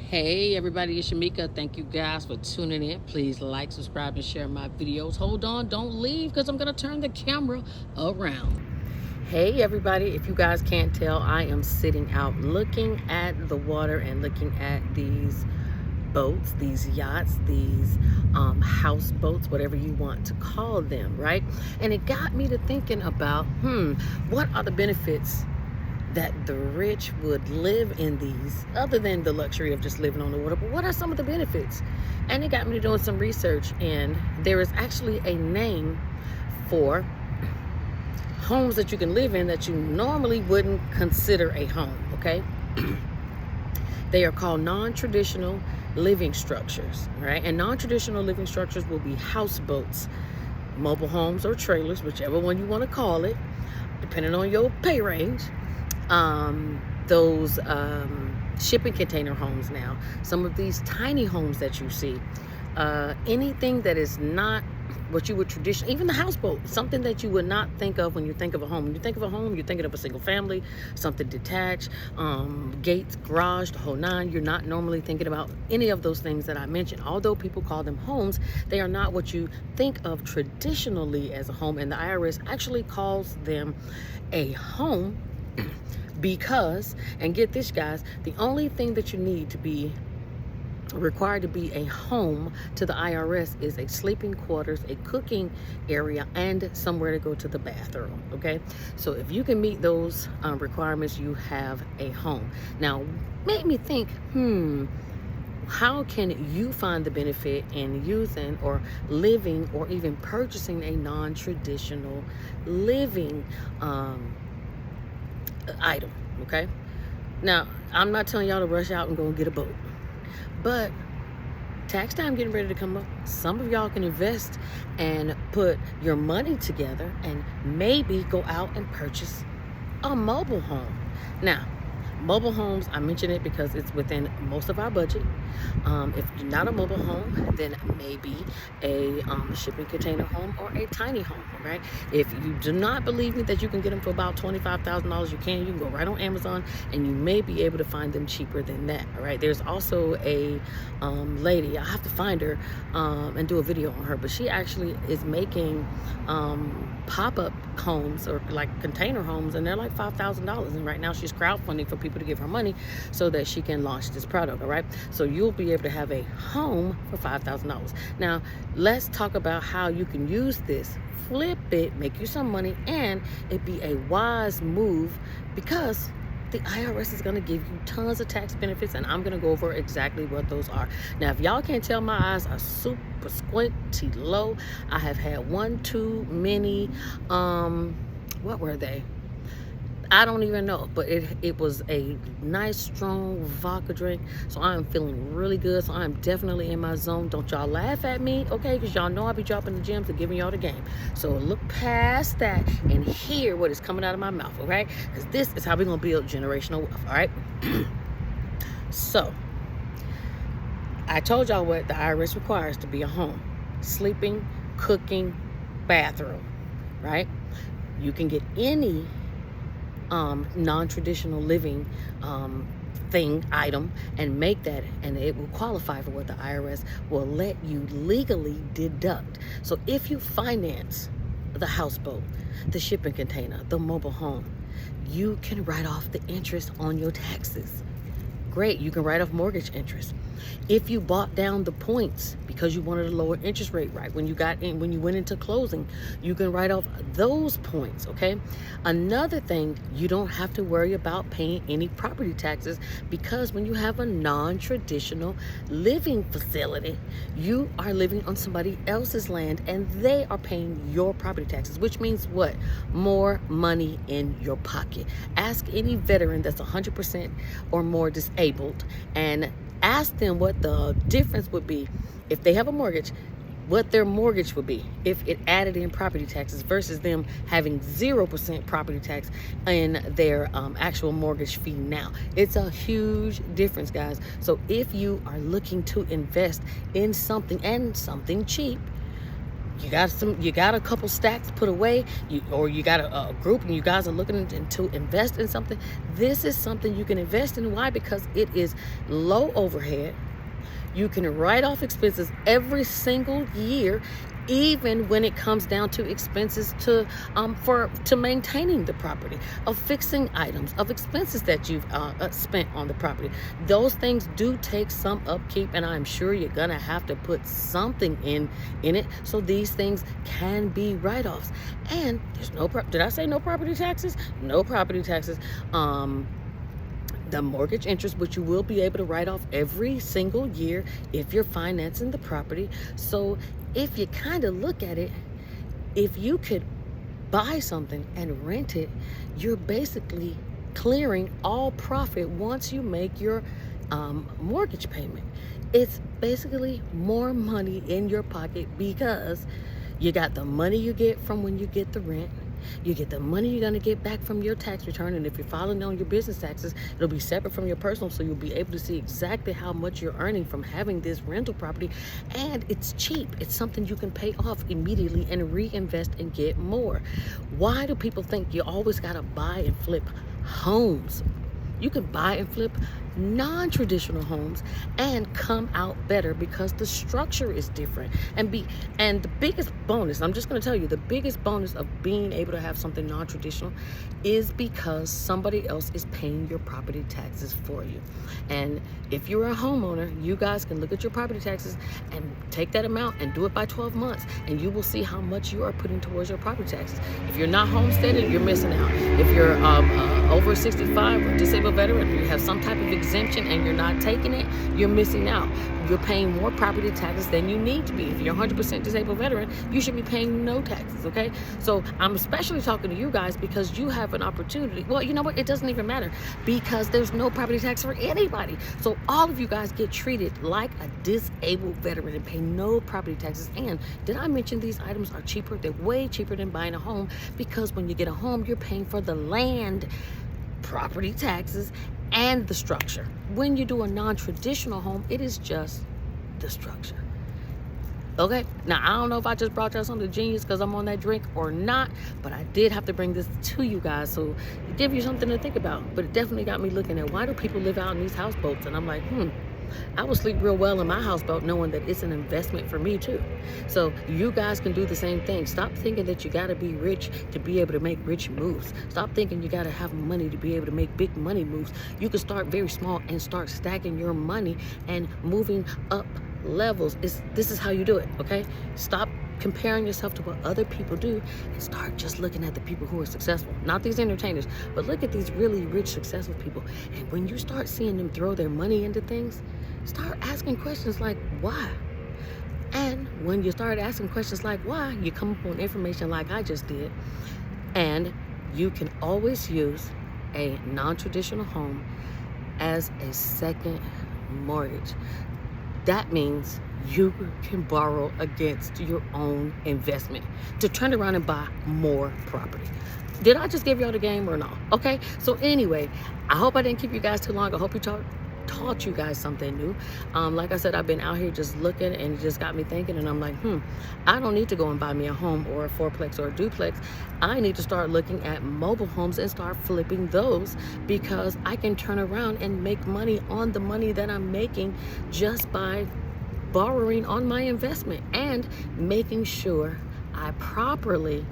Hey everybody, it's Shamika. Thank you guys for tuning in. Please like, subscribe, and share my videos. Hold on, don't leave because I'm going to turn the camera around. Hey everybody, if you guys can't tell, I am sitting out looking at the water and looking at these boats, these yachts, these houseboats, whatever you want to call them, right? And it got me to thinking about, what are the benefits that the rich would live in these, other than the luxury of just living on the water? But what are some of the benefits? And it got me doing some research, and there is actually a name for homes that you can live in that you normally wouldn't consider a home, okay? They are called non-traditional living structures, right? And non-traditional living structures will be houseboats, mobile homes, or trailers, whichever one you want to call it, depending on your pay range. Those shipping container homes now, some of these tiny homes that you see, anything that is not what you would traditionally, even the houseboat, something that you would not think of when you think of a home. When you think of a home, you're thinking of a single family, something detached, gates, garage, the whole nine. You're not normally thinking about any of those things that I mentioned. Although people call them homes, they are not what you think of traditionally as a home, and the IRS actually calls them a home because, and get this guys, the only thing that you need to be required to be a home to the IRS is a sleeping quarters, a cooking area, and somewhere to go to the bathroom, okay? So if you can meet those requirements, you have a home. Now, made me think, how can you find the benefit in using or living or even purchasing a non-traditional living item, okay? Now, I'm not telling y'all to rush out and go and get a boat, but tax time getting ready to come up. Some of y'all can invest and put your money together and maybe go out and purchase a mobile home. Now, mobile homes, I mention it because it's within most of our budget. If you're not a mobile home, then maybe a shipping container home or a tiny home, right? If you do not believe me that you can get them for about $25,000, you can go right on Amazon and you may be able to find them cheaper than that, all right? There's also a lady, I have to find her and do a video on her, but she actually is making pop-up homes or like container homes, and they're like $5,000, and right now she's crowdfunding for people to give her money so that she can launch this product, all right? So you'll be able to have a home for $5,000. Now let's talk about how you can use this, flip it, make you some money, and it be a wise move because the IRS is going to give you tons of tax benefits, and I'm going to go over exactly what those are. Now, if y'all can't tell, my eyes are super squinty low. I have had one too many, what were they? I don't even know, but it was a nice, strong vodka drink, so I'm feeling really good, so I'm definitely in my zone. Don't y'all laugh at me, okay, because y'all know I be dropping the gems and giving y'all the game. So look past that and hear what is coming out of my mouth, all right? Because this is how we're going to build generational wealth, all right? So, I told y'all what the IRS requires to be a home. Sleeping, cooking, bathroom, right? You can get any non-traditional living item and make that, and it will qualify for what the IRS will let you legally deduct. So if you finance the houseboat, the shipping container, the mobile home, you can write off the interest on your taxes. Great, you can write off mortgage interest. If you bought down the points because you wanted a lower interest rate, right, when you went into closing, you can write off those points, okay? Another thing, you don't have to worry about paying any property taxes, because when you have a non-traditional living facility, you are living on somebody else's land and they are paying your property taxes, which means what? More money in your pocket. Ask any veteran that's 100% or more disabled and ask them what the difference would be if they have a mortgage, what their mortgage would be if it added in property taxes versus them having 0% property tax in their actual mortgage fee now. It's a huge difference, guys. So if you are looking to invest in something, and something cheap, you got a couple stacks put away, or you got a group and you guys are looking to invest in something. This is something you can invest in. Why? Because it is low overhead. You can write off expenses every single year, even when it comes down to expenses to maintaining the property, of fixing items, of expenses that you've spent on the property. Those things do take some upkeep, and I'm sure you're gonna have to put something in it. So these things can be write-offs. And there's did I say no property taxes? No property taxes. The mortgage interest, which you will be able to write off every single year if you're financing the property. So if you kind of look at it, if you could buy something and rent it, you're basically clearing all profit once you make your mortgage payment. It's basically more money in your pocket, because you got the money you get from when you get the rent. You get the money you're going to get back from your tax return, and if you're filing on your business taxes, it'll be separate from your personal, so you'll be able to see exactly how much you're earning from having this rental property. And it's cheap. It's something you can pay off immediately and reinvest and get more. Why do people think you always got to buy and flip homes? You can buy and flip non-traditional homes and come out better, because the structure is different. And the biggest bonus, I'm just going to tell you, the biggest bonus of being able to have something non-traditional is because somebody else is paying your property taxes for you. And if you're a homeowner, you guys can look at your property taxes and take that amount and do it by 12 months, and you will see how much you are putting towards your property taxes. If you're not homesteaded, you're missing out. If you're over 65 or disabled veteran, you have some type of exemption and you're not taking it, you're missing out. You're paying more property taxes than you need to be. If you're 100% disabled veteran, you should be paying no taxes, okay? So I'm especially talking to you guys because you have an opportunity. Well, you know what? It doesn't even matter, because there's no property tax for anybody. So all of you guys get treated like a disabled veteran and pay no property taxes. And did I mention these items are cheaper? They're way cheaper than buying a home, because when you get a home, you're paying for the land, property taxes, and the structure. When you do a non-traditional home, it is just the structure. Okay, now I don't know if I just brought y'all something genius because I'm on that drink or not, but I did have to bring this to you guys, so it give you something to think about. But it definitely got me looking at, why do people live out in these houseboats? And I'm like, I would sleep real well in my houseboat knowing that it's an investment for me too. So you guys can do the same thing. Stop thinking that you got to be rich to be able to make rich moves. Stop thinking you got to have money to be able to make big money moves. You can start very small and start stacking your money and moving up levels. This is how you do it, okay? Stop comparing yourself to what other people do and start just looking at the people who are successful. Not these entertainers, but look at these really rich, successful people. And when you start seeing them throw their money into things, start asking questions like, why? And when you start asking questions like why, you come up with information like I just did. And you can always use a non-traditional home as a second mortgage. That means you can borrow against your own investment to turn around and buy more property. Did I just give y'all the game or no? Okay, so anyway, I hope I didn't keep you guys too long. I hope you taught you guys something new. Like I said, I've been out here just looking, and it just got me thinking, and I'm like, I don't need to go and buy me a home or a fourplex or a duplex. I need to start looking at mobile homes and start flipping those, because I can turn around and make money on the money that I'm making just by borrowing on my investment and making sure I properly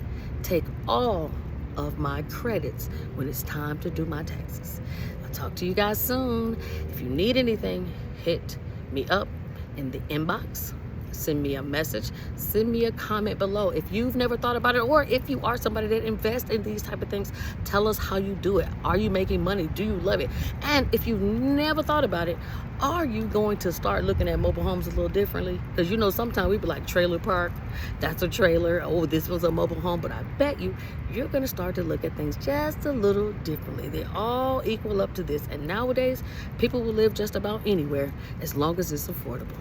take all of my credits when it's time to do my taxes. I'll talk to you guys soon. If you need anything, hit me up in the inbox. Send me a message, send me a comment below. If you've never thought about it, or if you are somebody that invests in these type of things, tell us how you do it. Are you making money? Do you love it? And if you've never thought about it, are you going to start looking at mobile homes a little differently? Because you know, sometimes we be like, trailer park, that's a trailer. Oh, this was a mobile home. But I bet you're going to start to look at things just a little differently. They all equal up to this. And nowadays, people will live just about anywhere as long as it's affordable.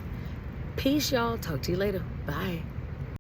Peace, y'all. Talk to you later. Bye.